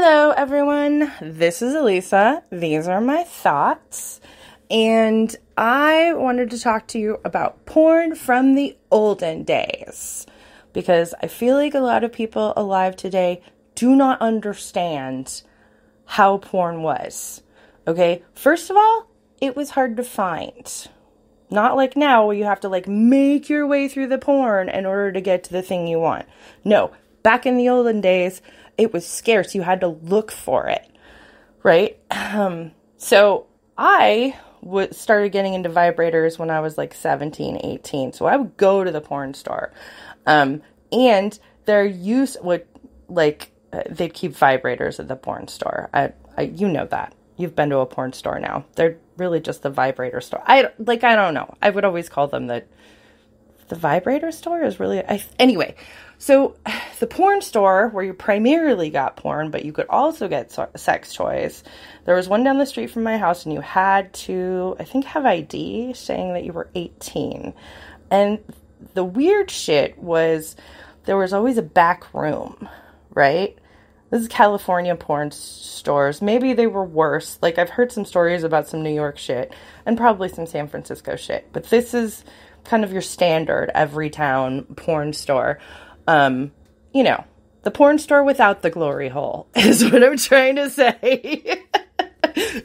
Hello, everyone. This is Alisa. These are my thoughts. And I wanted to talk to you about porn from the olden days. Because I feel like a lot of people alive today do not understand how porn was. Okay? First of all, it was hard to find. Not like now where you have to make your way through the porn in order to get to the thing you want. No, back in the olden days, it was scarce. You had to look for it, right? So I started getting into vibrators when I was 17, 18. So I would go to the porn store. And their use would, they'd keep vibrators at the porn store. You know that. You've been to a porn store now. They're really just the vibrator store. I don't know. I would always call them the vibrator store is really... Anyway, so the porn store where you primarily got porn, but you could also get sex toys. There was one down the street from my house, and you had to, I think, have ID saying that you were 18. And the weird shit was there was always a back room, right? This is California porn stores. Maybe they were worse. I've heard some stories about some New York shit and probably some San Francisco shit. But this is kind of your standard every town porn store. The porn store without the glory hole is what I'm trying to say.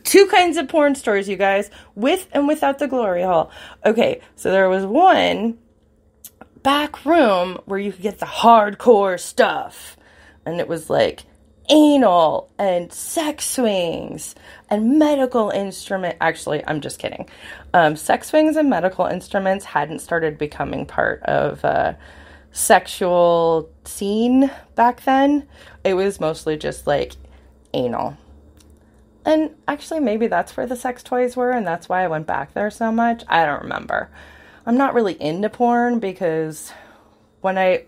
Two kinds of porn stores, you guys, with and without the glory hole. Okay, so there was one back room where you could get the hardcore stuff. And it was anal and sex swings and medical instrument. Actually, I'm just kidding. Sex swings and medical instruments hadn't started becoming part of sexual scene back then. It was mostly just anal. And actually, maybe that's where the sex toys were, and that's why I went back there so much. I don't remember. I'm not really into porn because when I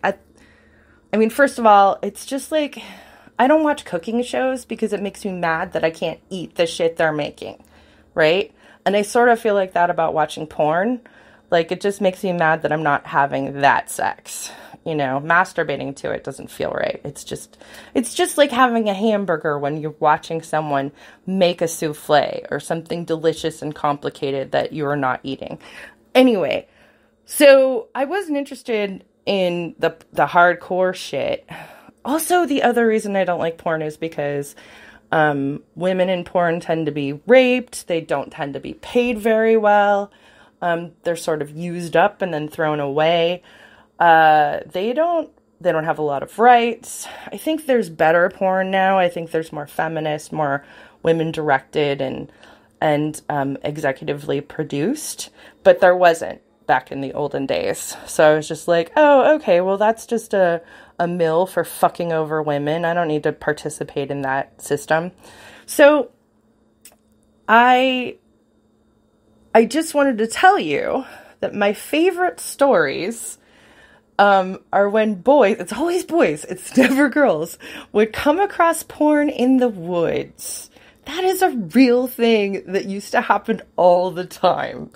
mean, first of all, it's just I don't watch cooking shows because it makes me mad that I can't eat the shit they're making, right? And I sort of feel like that about watching porn. It just makes me mad that I'm not having that sex. Masturbating to it doesn't feel right. It's just like having a hamburger when you're watching someone make a souffle or something delicious and complicated that you are not eating. Anyway, so I wasn't interested in the hardcore shit. Also, the other reason I don't like porn is because women in porn tend to be raped. They don't tend to be paid very well. They're sort of used up and then thrown away. They don't have a lot of rights. I think there's better porn now. I think there's more feminist, more women directed and executively produced, but there wasn't back in the olden days. So I was just oh, okay, well, that's just a mill for fucking over women. I don't need to participate in that system. So I just wanted to tell you that my favorite stories are when boys, it's always boys, it's never girls, would come across porn in the woods. That is a real thing that used to happen all the time.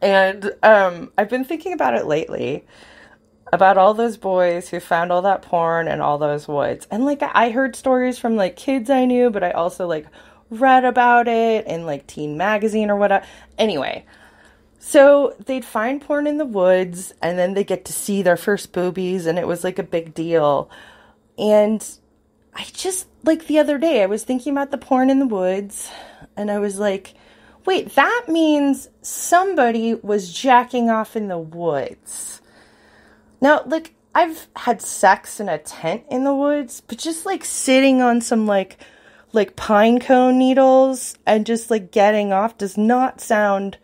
And I've been thinking about it lately, about all those boys who found all that porn in all those woods. And I heard stories from kids I knew, but I also read about it in teen magazine or whatever. Anyway, so they'd find porn in the woods and then they get to see their first boobies, and it was a big deal. And I just the other day I was thinking about the porn in the woods, and I was wait, that means somebody was jacking off in the woods. Now, I've had sex in a tent in the woods, but just sitting on some pine cone needles and just getting off does not sound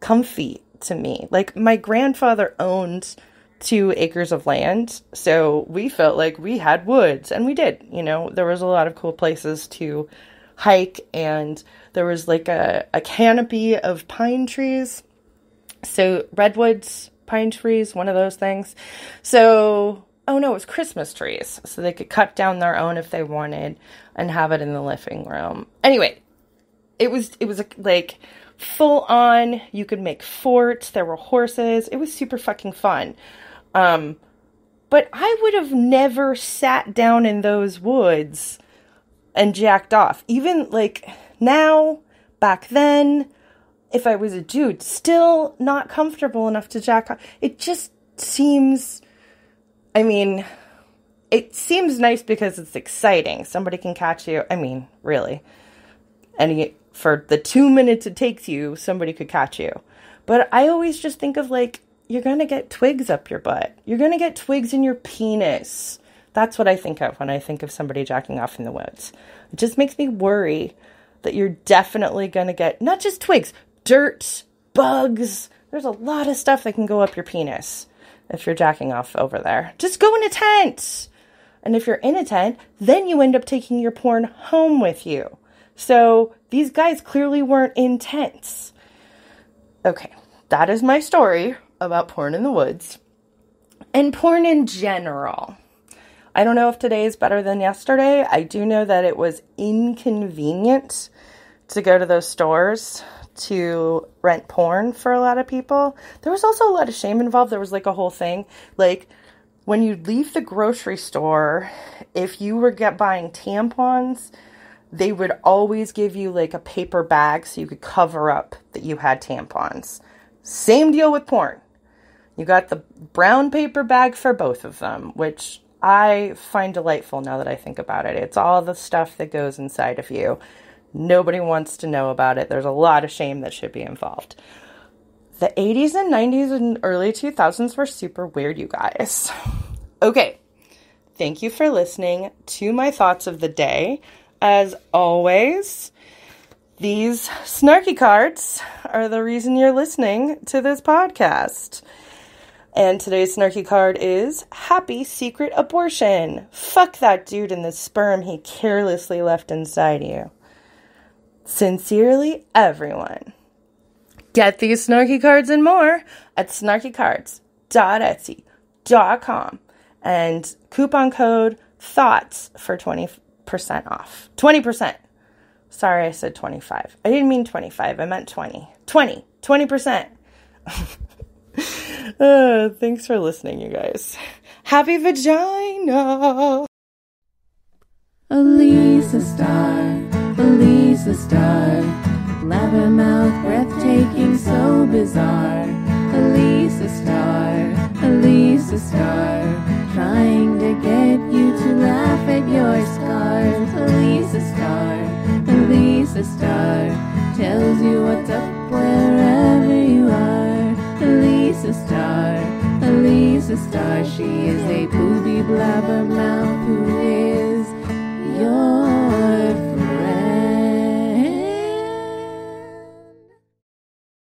comfy to me. My grandfather owned 2 acres of land, so we felt like we had woods, and we did. There was a lot of cool places to hike, and there was a canopy of pine trees. So redwoods, pine trees, one of those things. So, oh no, it was Christmas trees. So they could cut down their own if they wanted and have it in the living room. Anyway, it was full on. You could make forts. There were horses. It was super fucking fun. But I would have never sat down in those woods and jacked off. Even, like, now, back then, if I was a dude, still not comfortable enough to jack off. It just seems, I mean, it seems nice because it's exciting. Somebody can catch you. I mean, really. And for the 2 minutes it takes you, somebody could catch you. But I always just think of, like, you're going to get twigs up your butt. You're going to get twigs in your penis. That's what I think of when I think of somebody jacking off in the woods. It just makes me worry that you're definitely going to get, not just twigs, dirt, bugs. There's a lot of stuff that can go up your penis if you're jacking off over there. Just go in a tent. And if you're in a tent, then you end up taking your porn home with you. So these guys clearly weren't in tents. Okay, that is my story about porn in the woods. And porn in general. I don't know if today is better than yesterday. I do know that it was inconvenient to go to those stores to rent porn for a lot of people. There was also a lot of shame involved. There was like a whole thing. Like, when you leave the grocery store, if you were buying tampons, they would always give you like a paper bag so you could cover up that you had tampons. Same deal with porn. You got the brown paper bag for both of them, which I find delightful now that I think about it. It's all the stuff that goes inside of you. Nobody wants to know about it. There's a lot of shame that should be involved. The 80s and 90s and early 2000s were super weird, you guys. Okay. Thank you for listening to my thoughts of the day. As always, these snarky cards are the reason you're listening to this podcast. And today's snarky card is Happy Secret Abortion. Fuck that dude and the sperm he carelessly left inside you. Sincerely, everyone. Get these snarky cards and more at snarkycards.etsy.com and coupon code THOUGHTS for 20% off. 20%. Sorry, I said 25. I didn't mean 25. I meant 20. 20%. Thanks for listening, you guys. Happy vagina. Alisa Starr, blabbermouth, breathtaking, so bizarre. Alisa Starr, trying to get you to laugh at your scars. Alisa Starr, tells you what's up wherever you are. Alisa Starr, she is a booby blabbermouth who is